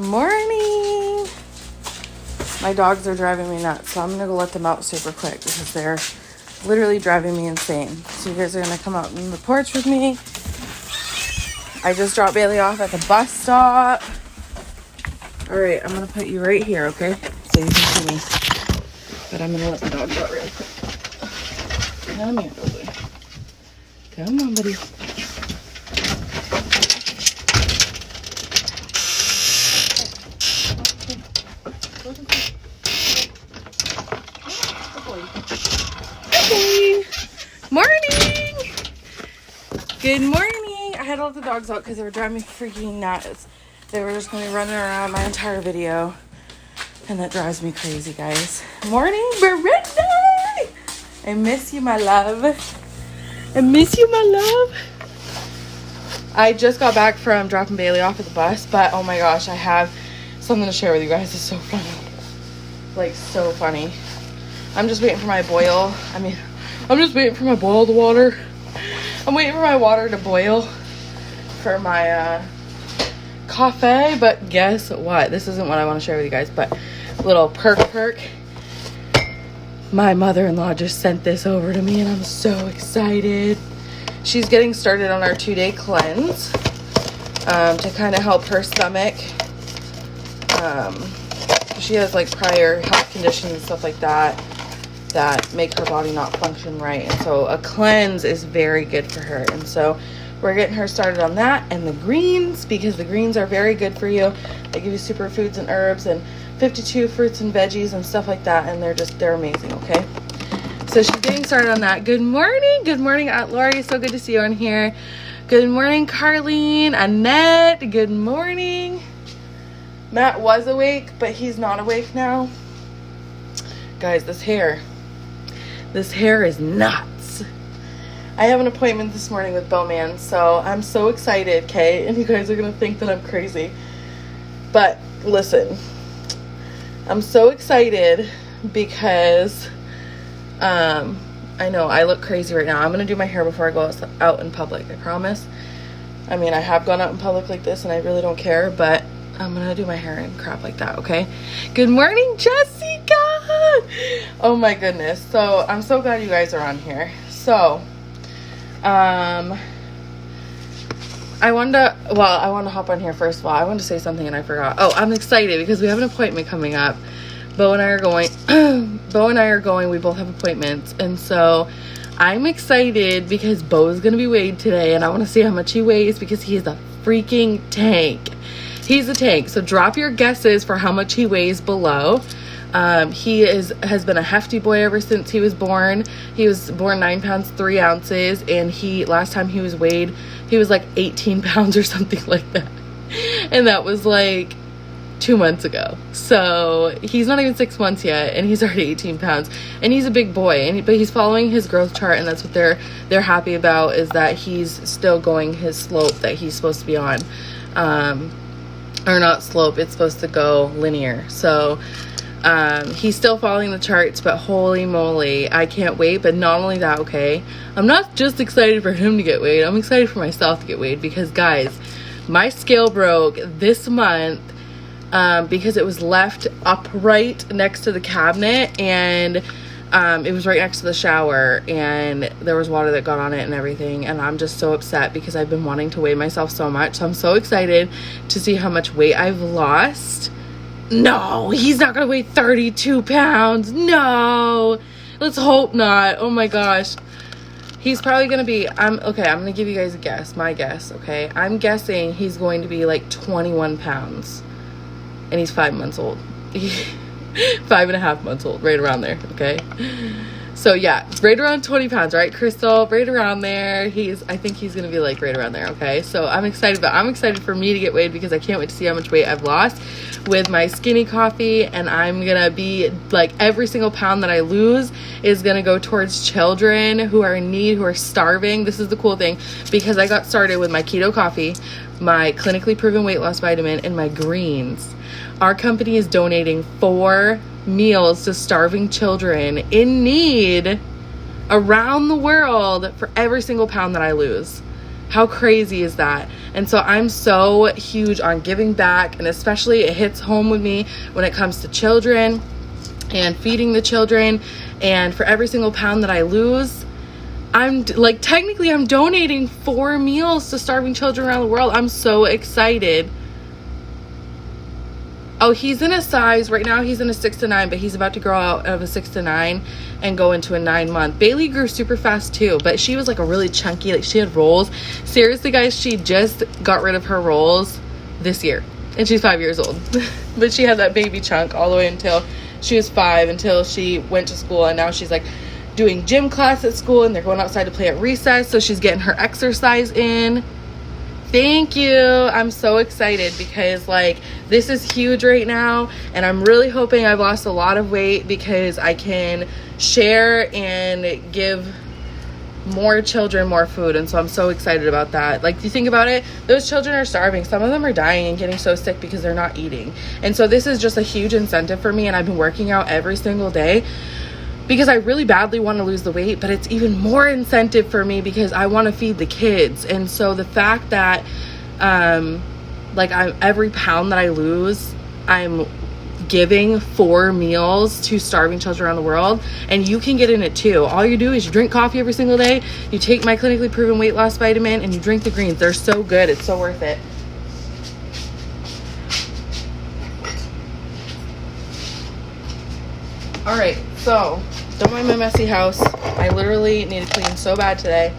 Morning. My dogs are driving me nuts, so I'm gonna go let them out super quick because they're literally driving me insane. So you guys are gonna come out on the porch with me. I just dropped Bailey off at the bus stop. All right, I'm gonna put you right here, okay? So you can see me. But I'm gonna let the dogs out really quick. Come here, baby. Come on, buddy. Hey. Morning. Good morning. I had to let the dogs out because they were driving me freaking nuts. They were just going to be running around my entire video. And that drives me crazy, guys. Morning, Brittany. I miss you, my love. I miss you, my love. I just got back from dropping Bailey off at the bus, but oh my gosh, I have something to share with you guys. It's so funny. Like, so funny. I'm just waiting for my boil. I'm just waiting for my boiled water. I'm waiting for my water to boil for my coffee, but guess what? This isn't what I want to share with you guys, but little perk. My mother-in-law just sent this over to me and I'm so excited. She's getting started on our 2-day cleanse to kind of help her stomach. She has like prior health conditions and stuff like that make her body not function right. And so a cleanse is very good for her. And so we're getting her started on that and the greens, because the greens are very good for you. They give you superfoods and herbs and 52 fruits and veggies and stuff like that. And they're amazing, okay? So she's getting started on that. Good morning. Good morning, Aunt Lori. So good to see you on here. Good morning, Carlene, Annette. Good morning. Matt was awake, but he's not awake now. Guys, this hair is nuts. I have an appointment this morning with Bowman, so I'm so excited, okay? And you guys are gonna think that I'm crazy. But listen, I'm so excited because I know I look crazy right now. I'm gonna do my hair before I go out in public, I promise. I mean, I have gone out in public like this and I really don't care, but I'm gonna do my hair and crap like that, okay? Good morning, Jessica! Oh my goodness. So I'm so glad you guys are on here. So I want to hop on here first of all. I wanted to say something and I forgot. Oh, I'm excited because we have an appointment coming up. Bo and I are going. We both have appointments. And so I'm excited because Bo is going to be weighed today and I want to see how much he weighs because he is a freaking tank. He's a tank. So drop your guesses for how much he weighs below. He has been a hefty boy ever since he was born. He was born 9 pounds 3 ounces, and last time he was weighed, he was like 18 pounds or something like that. And that was like 2 months ago. So he's not even 6 months yet, and he's already 18 pounds. And he's a big boy, but he's following his growth chart, and that's what they're happy about, is that he's still going his slope that he's supposed to be on. Or not slope, it's supposed to go linear. So he's still following the charts, but holy moly, I can't wait. But not only that, okay, I'm not just excited for him to get weighed, I'm excited for myself to get weighed, because guys, my scale broke this month because it was left upright next to the cabinet, and it was right next to the shower, and there was water that got on it and everything, and I'm just so upset because I've been wanting to weigh myself so much. So I'm so excited to see how much weight I've lost. No, he's not gonna weigh 32 pounds. No, let's hope not. Oh my gosh. He's probably gonna be, I'm gonna give you guys a guess, my guess, okay? I'm guessing he's going to be like 21 pounds, and he's 5 months old. 5.5 months old, right around there, okay? So yeah, right around 20 pounds, right, Crystal? Right around there. I think he's gonna be like right around there, okay? So I'm excited, but I'm excited for me to get weighed because I can't wait to see how much weight I've lost with my skinny coffee. And I'm gonna be like, every single pound that I lose is gonna go towards children who are in need, who are starving. This is the cool thing, because I got started with my keto coffee, my clinically proven weight loss vitamin, and my greens. Our company is donating 4 meals to starving children in need around the world for every single pound that I lose. How crazy is that? And so I'm so huge on giving back, and especially it hits home with me when it comes to children and feeding the children. And for every single pound that I lose, I'm like, technically I'm donating 4 meals to starving children around the world. I'm so excited. Oh, he's in a size, right now he's in a 6 to 9, but he's about to grow out of a 6 to 9 and go into a 9-month. Bailey grew super fast too, but she was like a really chunky, like she had rolls. Seriously guys, she just got rid of her rolls this year and she's 5 years old. But she had that baby chunk all the way until she was 5, until she went to school, and now she's like doing gym class at school and they're going outside to play at recess, so she's getting her exercise in. Thank you. I'm so excited because like this is huge right now, and I'm really hoping I've lost a lot of weight because I can share and give more children more food. And so I'm so excited about that. Like, you think about it, those children are starving. Some of them are dying and getting so sick because they're not eating. And so this is just a huge incentive for me, and I've been working out every single day because I really badly want to lose the weight, but it's even more incentive for me because I want to feed the kids. And so the fact that every pound that I lose, I'm giving 4 meals to starving children around the world, and you can get in it too. All you do is you drink coffee every single day, you take my clinically proven weight loss vitamin, and you drink the greens. They're so good. It's so worth it. All right, so don't mind my messy house. I literally need to clean so bad today.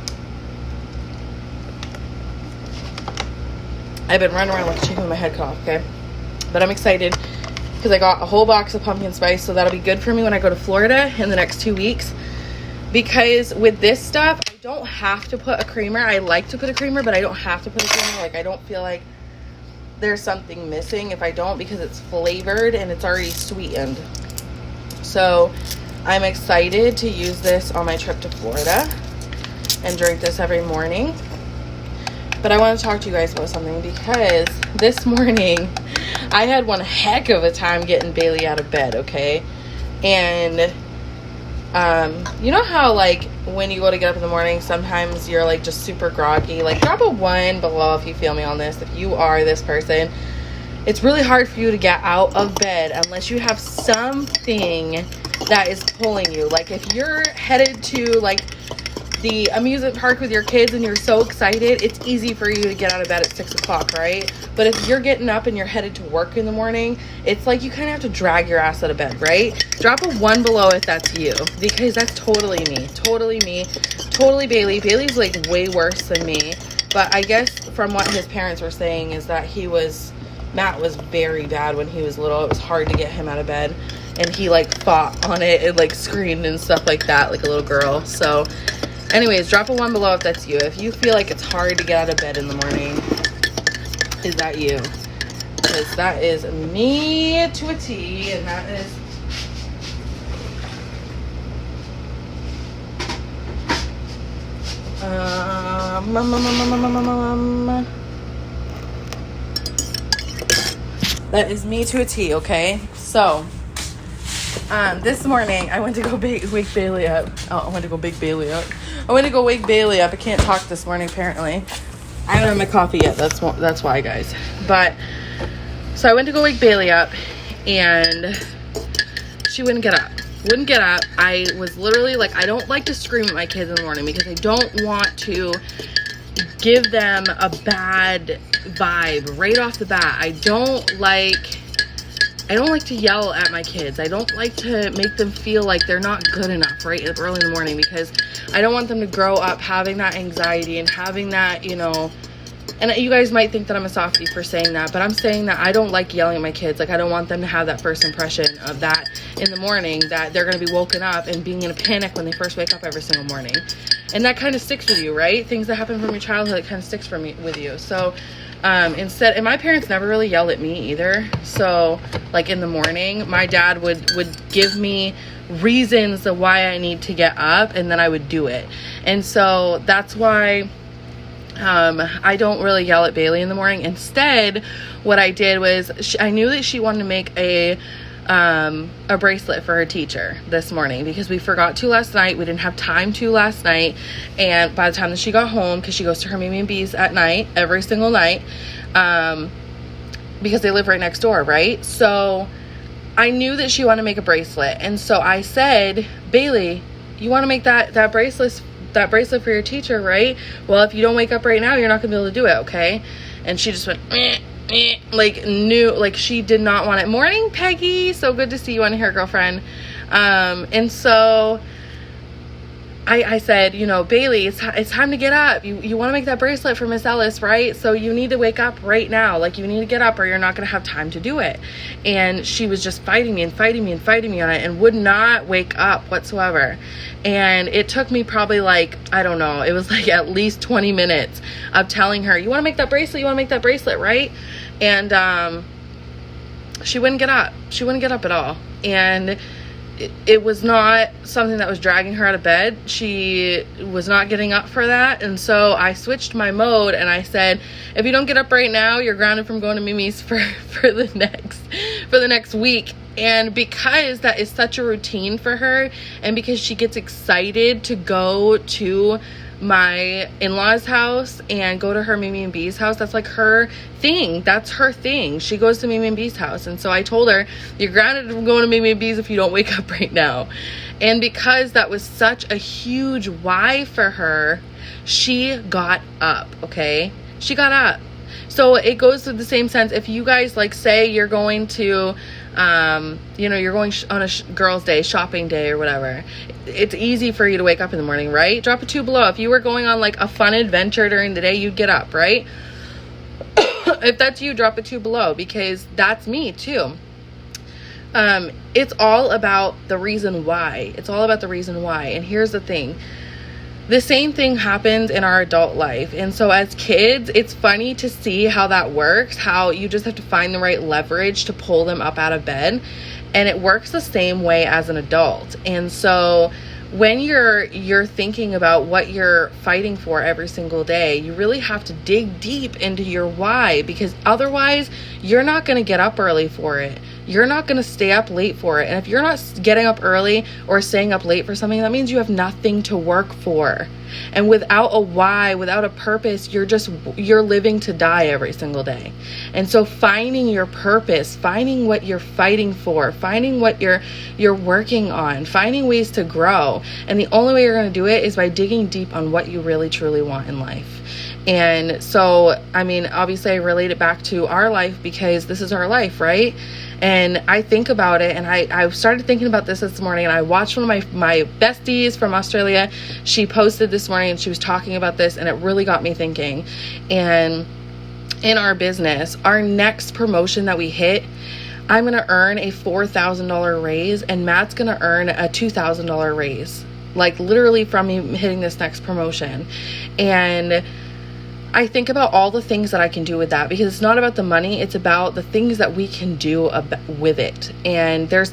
I've been running around like a chicken with my head cut off, okay? But I'm excited because I got a whole box of pumpkin spice, so that'll be good for me when I go to Florida in the next 2 weeks. Because with this stuff, I don't have to put a creamer. I like to put a creamer, but I don't have to put a creamer. Like, I don't feel like there's something missing if I don't, because it's flavored and it's already sweetened. So I'm excited to use this on my trip to Florida and drink this every morning. But I want to talk to you guys about something, because this morning I had one heck of a time getting Bailey out of bed, okay? And you know how like when you go to get up in the morning, sometimes you're like just super groggy. Like, drop a 1 below if you feel me on this. If you are this person, it's really hard for you to get out of bed unless you have something that is pulling you. Like, if you're headed to like the amusement park with your kids and you're so excited, it's easy for you to get out of bed at 6 o'clock, right? But if you're getting up and you're headed to work in the morning, it's like you kind of have to drag your ass out of bed, right? Drop a 1 below if that's you, because that's totally me, totally Bailey. Bailey's like way worse than me, but I guess from what his parents were saying is that Matt was very bad when he was little. It was hard to get him out of bed, and he like fought on it and like screamed and stuff like that, like a little girl. So anyways, drop a 1 below if that's you. If you feel like it's hard to get out of bed in the morning, is that you? Because that is me to a T, and that is... that is me to a T, okay? So, this morning, I went to go wake Bailey up. Oh, I went to go wake Bailey up. I can't talk this morning, apparently. I haven't had my coffee yet. That's why, guys. But, so I went to go wake Bailey up, and she wouldn't get up. I was literally like, I don't like to scream at my kids in the morning because I don't want to give them a bad vibe right off the bat. I don't like to yell at my kids. I don't like to make them feel like they're not good enough right early in the morning, because I don't want them to grow up having that anxiety and having that, you know. And you guys might think that I'm a softie for saying that, but I'm saying that I don't like yelling at my kids. Like, I don't want them to have that first impression of that in the morning, that they're going to be woken up and being in a panic when they first wake up every single morning. And that kind of sticks with you, right? Things that happen from your childhood, it kind of sticks with you. So instead, and my parents never really yelled at me either. So like in the morning, my dad would give me reasons of why I need to get up, and then I would do it. And so that's why I don't really yell at Bailey in the morning. Instead, what I did was I knew that she wanted to make a a bracelet for her teacher this morning because we forgot to last night. We didn't have time to last night. And by the time that she got home, because she goes to her Mimi and Bees at night, every single night, because they live right next door, right? So I knew that she wanted to make a bracelet. And so I said, Bailey, you want to make that bracelet for your teacher, right? Well, if you don't wake up right now, you're not gonna be able to do it, okay? And she just went, like she did not want it. Morning, Peggy. So good to see you on here, girlfriend. And so I said, you know, Bailey, it's time to get up. You want to make that bracelet for Miss Ellis, right? So you need to wake up right now. Like, you need to get up or you're not going to have time to do it. And she was just fighting me on it and would not wake up whatsoever. And it took me probably like, I don't know, it was like at least 20 minutes of telling her, you want to make that bracelet, right? And she wouldn't get up. She wouldn't get up at all. And it was not something that was dragging her out of bed. She was not getting up for that. And so I switched my mode and I said, if you don't get up right now, you're grounded from going to Mimi's for the next week. And because that is such a routine for her, and because she gets excited to go to my in-laws house and go to her Mimi and Bee's house, that's like her thing. That's her thing. She goes to Mimi and Bee's house. And so I told her, you're grounded from going to Mimi and Bee's if you don't wake up right now. And because that was such a huge why for her, she got up. Okay, she got up. So it goes to the same sense. If you guys, like, say you're going to you're going on a girls' day, shopping day or whatever, it's easy for you to wake up in the morning, right? Drop a 2 below. If you were going on like a fun adventure during the day, you'd get up, right? If that's you, drop a 2 below, because that's me too. It's all about the reason why. And here's the thing. The same thing happens in our adult life. And so as kids, it's funny to see how that works, how you just have to find the right leverage to pull them up out of bed. And it works the same way as an adult. And so when you're thinking about what you're fighting for every single day, you really have to dig deep into your why, because otherwise you're not going to get up early for it. You're not going to stay up late for it. And if you're not getting up early or staying up late for something, that means you have nothing to work for. And without a why, without a purpose, you're living to die every single day. And so finding your purpose, finding what you're fighting for, finding what you're working on, finding ways to grow. And the only way you're going to do it is by digging deep on what you really truly want in life. And so, I mean, obviously I relate it back to our life because this is our life, right? And I think about it, and I started thinking about this morning, and I watched one of my besties from Australia. She posted this morning and she was talking about this, and it really got me thinking. And in our business, our next promotion that we hit, I'm going to earn a $4,000 raise, and Matt's going to earn a $2,000 raise, like literally from me hitting this next promotion. And I think about all the things that I can do with that, because it's not about the money, it's about the things that we can do with it. And there's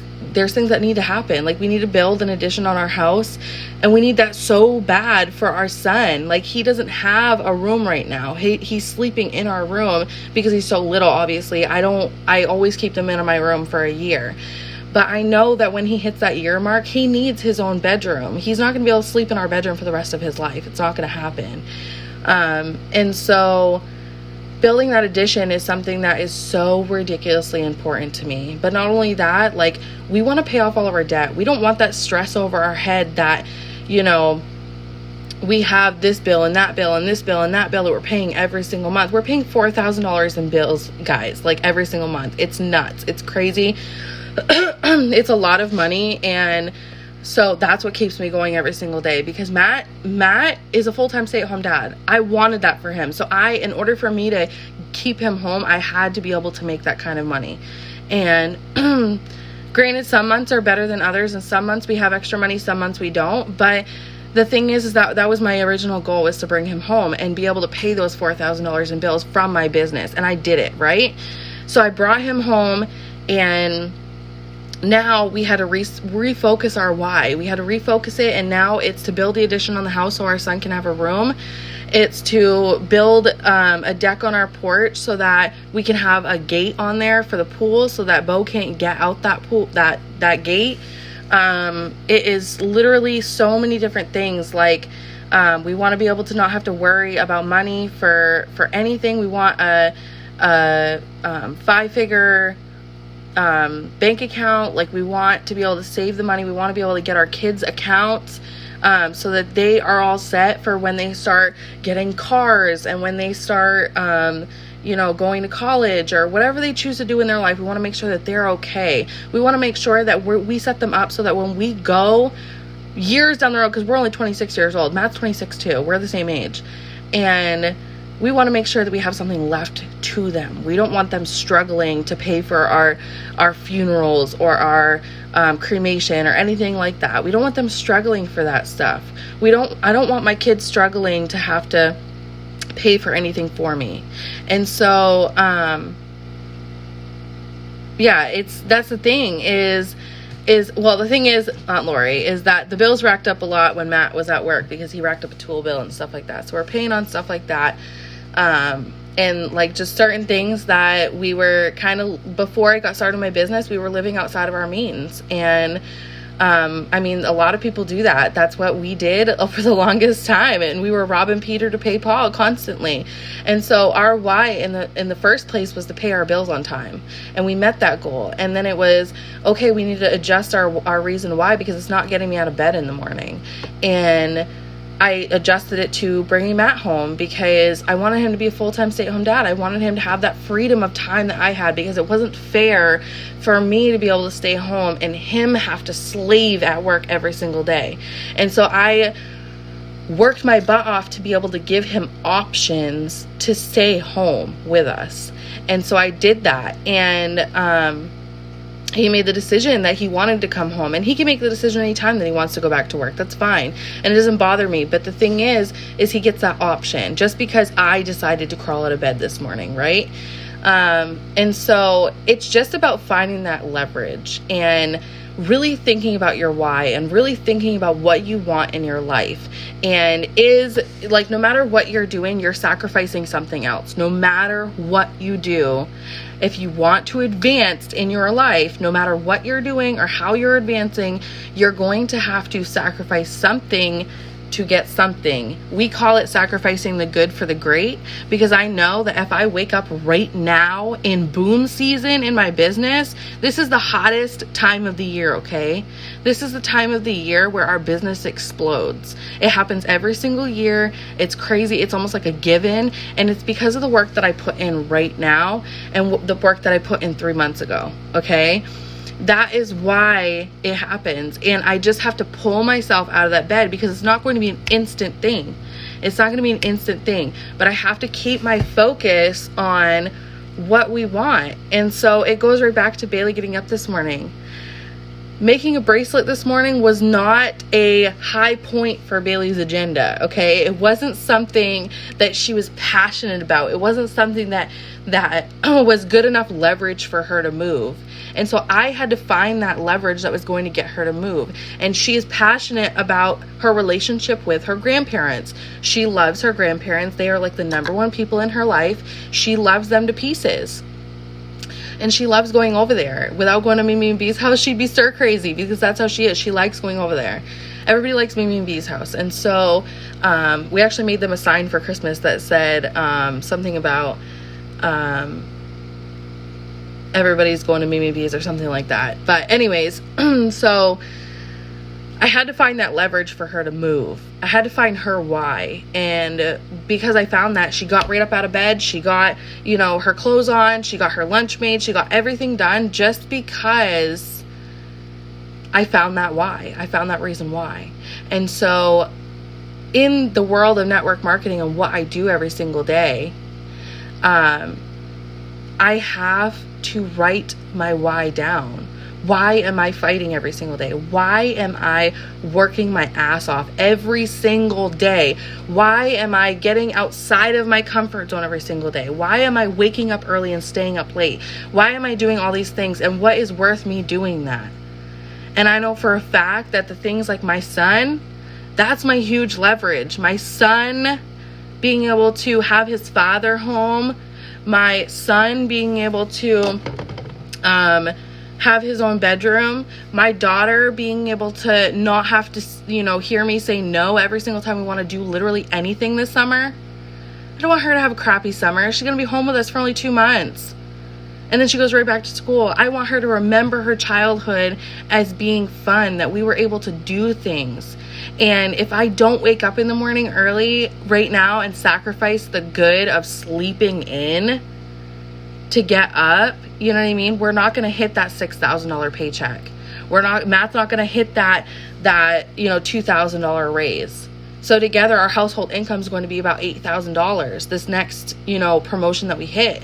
things that need to happen. Like, we need to build an addition on our house, and we need that so bad for our son. Like, he doesn't have a room right now. He's sleeping in our room because he's so little. Obviously, I always keep them in my room for a year. But I know that when he hits that year mark, he needs his own bedroom. He's not going to be able to sleep in our bedroom for the rest of his life. It's not going to happen. And so building that addition is something that is so ridiculously important to me. But not only that, like, we want to pay off all of our debt. We don't want that stress over our head that, you know, we have this bill and that bill and this bill and that bill that we're paying every single month. We're paying $4,000 in bills, guys, like every single month. It's nuts. It's crazy. It's a lot of money. And so that's what keeps me going every single day, because Matt is a full-time stay-at-home dad. I wanted that for him. So in order for me to keep him home, I had to be able to make that kind of money. And granted, some months are better than others, and some months we have extra money, some months we don't. But the thing is that was my original goal, was to bring him home and be able to pay those $4,000 in bills from my business. And I did it, right? So I brought him home, and now we had to refocus our why. We had to refocus it, and now it's to build the addition on the house so our son can have a room. It's to build a deck on our porch so that we can have a gate on there for the pool so that Bo can't get out that pool, that gate. It is literally so many different things. Like, we want to be able to not have to worry about money for anything. We want a 5-figure bank account. Like, we want to be able to save the money. We want to be able to get our kids accounts so that they are all set for when they start getting cars and when they start going to college or whatever they choose to do in their life. We want to make sure that they're okay. We want to make sure that we set them up so that when we go years down the road, because we're only 26 years old, Matt's 26 too, we're the same age, and we want to make sure that we have something left to them. We don't want them struggling to pay for our funerals or our cremation or anything like that. We don't want them struggling for that stuff. I don't want my kids struggling to have to pay for anything for me. And so that's the thing the thing is, Aunt Lori, is that the bills racked up a lot when Matt was at work because he racked up a tool bill and stuff like that. So we're paying on stuff like that. And like just certain things that we were before I got started in my business, we were living outside of our means. And a lot of people do that. That's what we did for the longest time. And we were robbing Peter to pay Paul constantly. And so our why in the first place was to pay our bills on time. And we met that goal. And then it was, okay, we need to adjust our reason why, because it's not getting me out of bed in the morning. And I adjusted it to bringing Matt home because I wanted him to be a full-time stay-at-home dad. I wanted him to have that freedom of time that I had, because it wasn't fair for me to be able to stay home and him have to slave at work every single day. And so I worked my butt off to be able to give him options to stay home with us. And so I did that. And he made the decision that he wanted to come home, and he can make the decision anytime that he wants to go back to work. That's fine. And it doesn't bother me. But the thing is he gets that option just because I decided to crawl out of bed this morning, right? And so it's just about finding that leverage and really thinking about your why and really thinking about what you want in your life. And no matter what you're doing, you're sacrificing something else. No matter what you do, if you want to advance in your life, no matter what you're doing or how you're advancing, you're going to have to sacrifice something to get something. We call it sacrificing the good for the great, because I know that if I wake up right now in boom season in my business, this is the hottest time of the year, okay? This is the time of the year where our business explodes. It happens every single year. It's crazy. It's almost like a given, and it's because of the work that I put in right now and the work that I put in 3 months ago, okay? That is why it happens. And I just have to pull myself out of that bed, because it's not going to be an instant thing. It's not going to be an instant thing. But I have to keep my focus on what we want. And so it goes right back to Bailey getting up this morning. Making a bracelet this morning was not a high point for Bailey's agenda, okay? It wasn't something that she was passionate about. It wasn't something that was good enough leverage for her to move. And so I had to find that leverage that was going to get her to move. And she is passionate about her relationship with her grandparents. She loves her grandparents. They are like the number one people in her life. She loves them to pieces. And she loves going over there. Without going to Mimi and B's house, she'd be stir crazy, because that's how she is. She likes going over there. Everybody likes Mimi and B's house. And so we actually made them a sign for Christmas that said something about everybody's going to Mimi and B's or something like that. But anyways, so I had to find that leverage for her to move. I had to find her why. And because I found that, she got right up out of bed. She got, her clothes on. She got her lunch made. She got everything done just because I found that why. I found that reason why. And so in the world of network marketing and what I do every single day, I have to write my why down. Why am I fighting every single day? Why am I working my ass off every single day? Why am I getting outside of my comfort zone every single day? Why am I waking up early and staying up late? Why am I doing all these things? And what is worth me doing that? And I know for a fact that the things like my son, that's my huge leverage. My son being able to have his father home, my son being able to have his own bedroom, my daughter being able to not have to, hear me say no every single time we want to do literally anything this summer. I don't want her to have a crappy summer. She's going to be home with us for only 2 months. And then she goes right back to school. I want her to remember her childhood as being fun, that we were able to do things. And if I don't wake up in the morning early right now and sacrifice the good of sleeping in to get up, you know what I mean? We're not going to hit that $6,000 paycheck. Matt's not going to hit that $2,000 raise. So together our household income is going to be about $8,000 this next, promotion that we hit.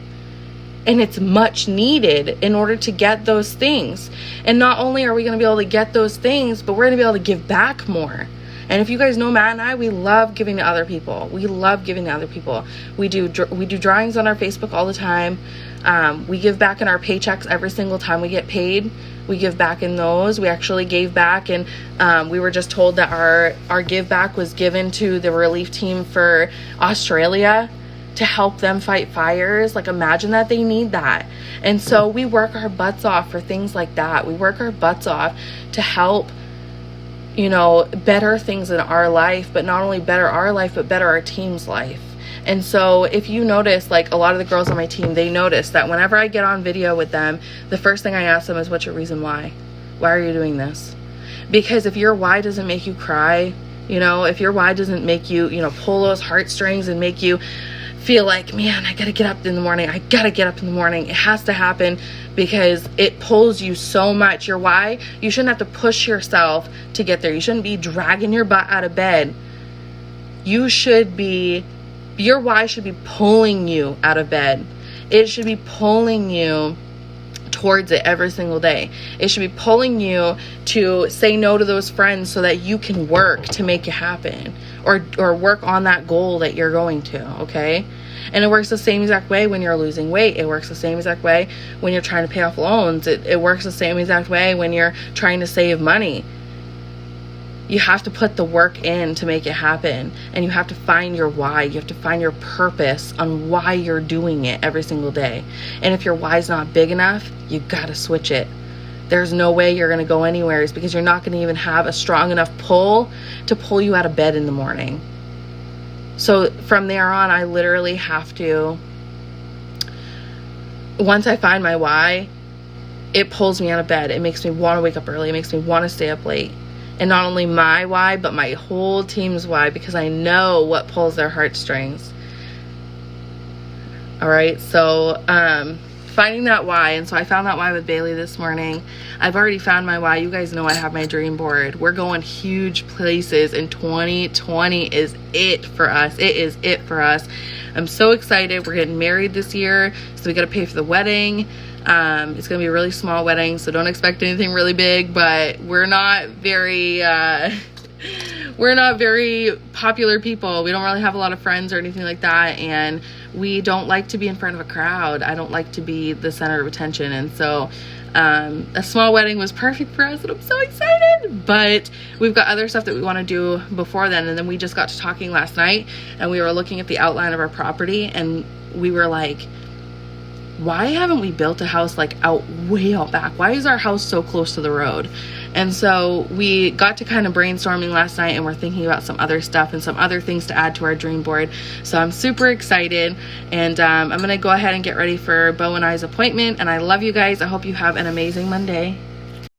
And it's much needed in order to get those things. And not only are we going to be able to get those things, but we're going to be able to give back more. And if you guys know Matt and I, we love giving to other people. We love giving to other people. We do drawings on our Facebook all the time. We give back in our paychecks every single time we get paid. We give back in those. We actually gave back, and we were just told that our give back was given to the relief team for Australia to help them fight fires. Like, imagine that. They need that. And so we work our butts off for things like that. We work our butts off to help, better things in our life, but not only better our life, but better our team's life. And so if you notice, like, a lot of the girls on my team, they notice that whenever I get on video with them, the first thing I ask them is, what's your reason why? Why are you doing this? Because if your why doesn't make you cry, if your why doesn't make you, pull those heartstrings and make you feel like, man, I gotta get up in the morning. It has to happen because it pulls you so much. Your why, you shouldn't have to push yourself to get there. You shouldn't be dragging your butt out of bed. Your why should be pulling you out of bed. It should be pulling you towards it every single day. It should be pulling you to say no to those friends so that you can work to make it happen, or work on that goal that you're going to, okay? And it works the same exact way when you're losing weight. It works the same exact way when you're trying to pay off loans. It works the same exact way when you're trying to save money. You have to put the work in to make it happen, and you have to find your why. You have to find your purpose on why you're doing it every single day. And if your why's not big enough, you gotta switch it. There's no way you're gonna go anywhere, because you're not gonna even have a strong enough pull to pull you out of bed in the morning. So from there on, I literally have to, once I find my why, it pulls me out of bed. It makes me want to wake up early. It makes me want to stay up late. And not only my why, but my whole team's why, because I know what pulls their heartstrings. All right, so finding that why. And so I found that why with Bailey this morning. I've already found my why. You guys know I have my dream board. We're going huge places, and 2020 is it for us. It is it for us. I'm so excited. We're getting married this year, so we got to pay for the wedding. It's going to be a really small wedding, so don't expect anything really big, but we're not very popular people. We don't really have a lot of friends or anything like that, and we don't like to be in front of a crowd. I don't like to be the center of attention, and so a small wedding was perfect for us, and I'm so excited. But we've got other stuff that we want to do before then. And then we just got to talking last night, and we were looking at the outline of our property, and we were like, why haven't we built a house like way out back? Why is our house so close to the road? And so we got to kind of brainstorming last night, and we're thinking about some other stuff and some other things to add to our dream board. So I'm super excited, and I'm going to go ahead and get ready for Bo and I's appointment. And I love you guys. I hope you have an amazing Monday.